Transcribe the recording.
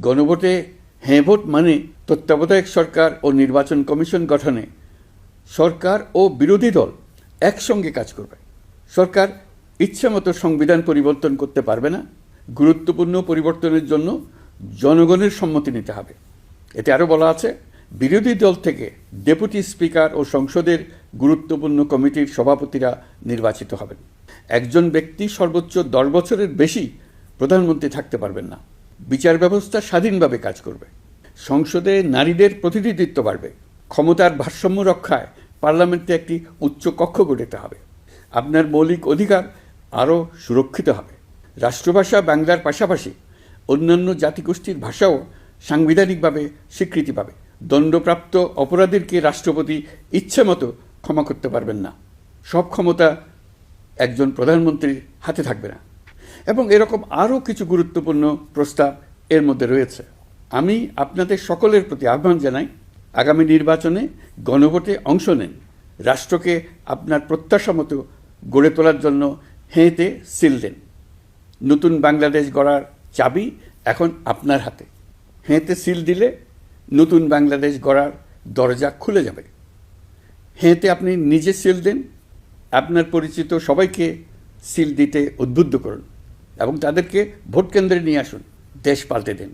গণভোটে হ্যাঁ ভোট মানে তত্ত্বাবধায়ক সরকার ও নির্বাচন কমিশন গঠনে সরকার ও বিরোধী দল একসঙ্গে কাজ করবে। সরকার ইচ্ছামতো সংবিধান পরিবর্তন করতে পারবে না। গুরুত্বপূর্ণ পরিবর্তনের জন্য জনগণের সম্মতি নিতে হবে। এতে আরও বলা আছে, বিরোধী দল থেকে ডেপুটি স্পিকার ও সংসদের গুরুত্বপূর্ণ কমিটির সভাপতিরা নির্বাচিত হবেন। একজন ব্যক্তি সর্বোচ্চ 10 বছরের বেশি প্রধানমন্ত্রী থাকতে পারবেন না। বিচার ব্যবস্থা স্বাধীনভাবে কাজ করবে। সংসদে নারীদের প্রতিনিধিত্ব বাড়বে। ক্ষমতার ভারসাম্য রক্ষায় পার্লামেন্টে একটি উচ্চ কক্ষ গঠিত হবে। আপনার মৌলিক অধিকার আরও সুরক্ষিত হবে। রাষ্ট্রভাষা বাংলার পাশাপাশি অন্যান্য জাতিগোষ্ঠীর ভাষাও সাংবিধানিকভাবে স্বীকৃতি পাবে। দণ্ডপ্রাপ্ত অপরাধীকে রাষ্ট্রপতি ইচ্ছামতো ক্ষমা করতে পারবেন না। সব ক্ষমতা একজন প্রধানমন্ত্রীর হাতে থাকবে না। এবং এরকম আরও কিছু গুরুত্বপূর্ণ প্রস্তাব এর মধ্যে রয়েছে। আমি আপনাদের সকলের প্রতি আহ্বান জানাই, আগামী নির্বাচনে গণভোটে অংশ নেন। রাষ্ট্রকে আপনার প্রত্যাশা মতো গড়ে তোলার জন্য হেঁতে সিল দেন। নতুন বাংলাদেশ গড়ার চাবি এখন আপনার হাতে। হেঁতে সিল দিলে নতুন বাংলাদেশ গড়ার দরজা খুলে যাবে। হেঁতে আপনি নিজে সিল দেন, আপনার পরিচিত সবাইকে সিল দিতে উদ্বুদ্ধ করুন এবং তাদেরকে ভোট কেন্দ্রে নিয়ে আসুন। দেশ পাল্টে দিন।